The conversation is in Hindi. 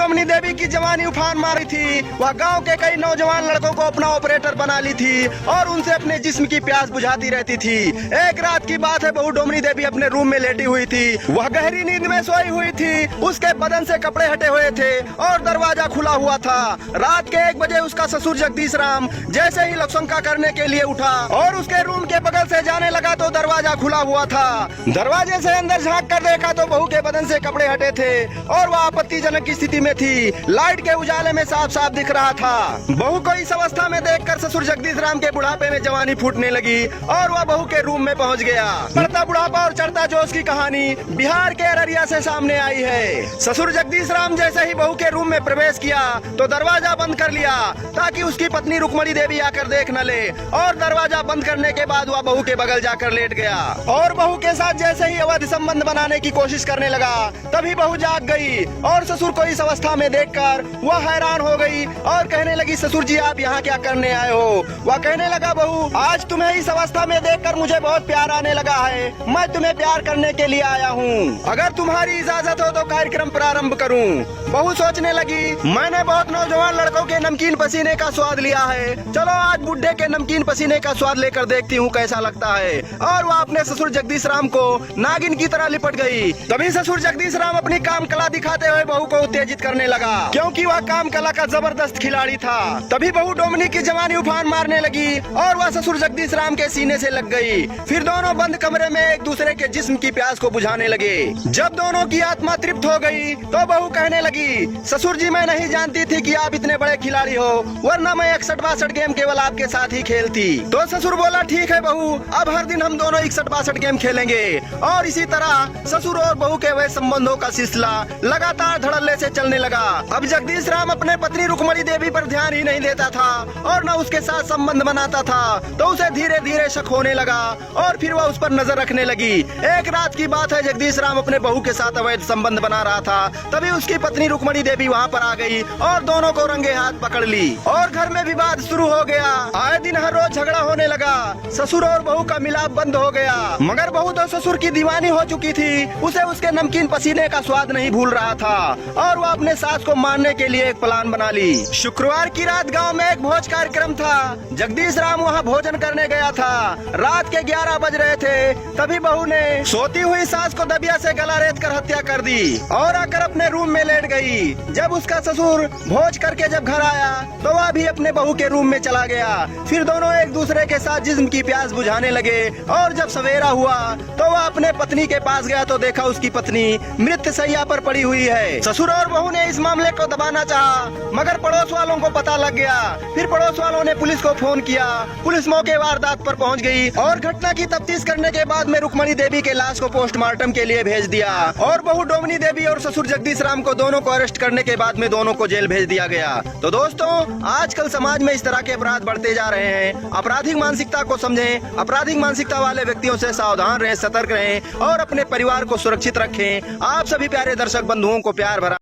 डोमनी देवी की जवानी उफान मारी थी। वह गांव के कई नौजवान लड़कों को अपना ऑपरेटर बना ली थी और उनसे अपने जिस्म की प्यास बुझाती रहती थी। एक रात की बात है, बहू डोमनी देवी अपने रूम में लेटी हुई थी। वह गहरी नींद में सोई हुई थी। उसके बदन से कपड़े हटे हुए थे और दरवाजा खुला हुआ था। रात के 1 बजे उसका ससुर जगदीश राम जैसे ही लक्षणका करने के लिए उठा और उसके रूम के बगल से जाने लगा तो दरवाजा खुला हुआ था। दरवाजे से अंदर झांक कर देखा तो बहू के बदन से कपड़े हटे थे और वह आपत्तिजनक की स्थिति में थी। लाइट के उजाले में साफ साफ दिख रहा था। बहू को इस अवस्था में देखकर ससुर जगदीश राम के बुढ़ापे में जवानी फूटने लगी और वह बहू के रूम में पहुंच गया। बढ़ता बुढ़ापा और चढ़ता जोश की कहानी बिहार के अररिया से सामने आई है। ससुर जगदीश राम जैसे ही बहू के रूम में प्रवेश किया तो दरवाजा बंद कर लिया ताकि उसकी पत्नी रुक्मणी देवी आकर देख न ले, और दरवाजा बंद करने के बाद वह बहू के बगल जाकर लेट गया और बहू के साथ जैसे ही अवैध संबंध बनाने की कोशिश करने लगा तभी बहू जाग गई और ससुर को इस अवस्था में देखकर वह हैरान हो गई और कहने लगी, ससुर जी आप यहाँ क्या करने आए हो? वह कहने लगा, बहू आज तुम्हें इस अवस्था में देखकर मुझे बहुत प्यार आने लगा है। मैं तुम्हें प्यार करने के लिए आया हूँ। अगर तुम्हारी इजाजत हो तो कार्यक्रम प्रारंभ करूँ। बहू सोचने लगी, मैंने बहुत नौजवान लड़कों के नमकीन पसीने का स्वाद लिया है, चलो आज बुड्ढे के नमकीन पसीने का स्वाद लेकर देखती हूँ कैसा लगता है। और वह अपने ससुर जगदीश राम को नागिन की तरह लिपट गई। तभी ससुर जगदीश राम अपनी काम कला दिखाते हुए बहू को उत्तेजित करने लगा क्योंकि वह काम कला का जबरदस्त खिलाड़ी था। तभी बहू डोमनी की जवानी उफान मारने लगी और वह ससुर जगदीश राम के सीने से लग गई। फिर दोनों बंद कमरे में एक दूसरे के जिस्म की प्यास को बुझाने लगे। जब दोनों की आत्मा तृप्त हो गई तो बहू कहने लगी, ससुर जी मैं नहीं जानती थी कि आप इतने बड़े खिलाड़ी हो, वरना मैं 61-62 गेम केवल आपके साथ ही खेलती। तो ससुर बोला, ठीक है बहू, अब हर दिन हम दोनों 61-62 गेम खेलेंगे। और इसी तरह ससुर और बहू के वह संबंधों का सिलसिला लगातार धड़ल्ले से चलने लगा। अब जगदीश राम अपने पत्नी रुक्मणी देवी पर ध्यान ही नहीं देता था और न उसके साथ संबंध बनाता था, तो उसे धीरे धीरे शक होने लगा और फिर वह उस पर नजर रखने लगी। एक रात की बात है, जगदीश राम अपने बहू के साथ अवैध संबंध बना रहा था। तभी उसकी पत्नी रुक्मणी देवी वहाँ पर आ गई और दोनों को रंगे हाथ पकड़ ली और घर में विवाद शुरू हो गया। आए दिन हर रोज झगड़ा होने लगा। ससुर और बहू का मिलाप बंद हो गया, मगर बहू तो ससुर की दीवानी हो चुकी थी। उसे उसके नमकीन पसीने का स्वाद नहीं भूल रहा था और वह अपने सास को मारने के लिए एक प्लान बना ली। शुक्रवार की रात गांव में एक भोज कार्यक्रम था। जगदीश राम वहां भोजन करने गया था। रात के 11 बज रहे थे। तभी बहू ने सोती हुई सास को दबिया से गला रेत कर हत्या कर दी और आकर अपने रूम में लेट गई। जब उसका ससुर भोज करके जब घर आया तो वह भी अपने बहू के रूम में चला गया। फिर दोनों एक दूसरे के साथ जिस्म की प्यास बुझाने लगे और जब सवेरा हुआ तो वह अपने पत्नी के पास गया तो देखा उसकी पत्नी मृत शैया पर पड़ी हुई है। ससुर और बहू ने इस मामले को दबाना चाहा, मगर पड़ोस वालों को पता लग गया। फिर पड़ोस वालों ने पुलिस को फोन किया। पुलिस मौके वारदात पर पहुंच गई और घटना की तफ्तीश करने के बाद में रुक्मणी देवी के लाश को पोस्टमार्टम के लिए भेज दिया और बहू डोमनी देवी और ससुर जगदीश राम को दोनों को अरेस्ट करने के बाद में दोनों को जेल भेज दिया गया। तो दोस्तों, आजकल समाज में इस तरह के अपराध बढ़ते जा रहे हैं। आपराधिक मानसिकता को समझें, आपराधिक मानसिकता वाले व्यक्तियों से सावधान रहें, सतर्क रहें और अपने परिवार को सुरक्षित रखें। आप सभी प्यारे दर्शक बंधुओं को प्यार भरा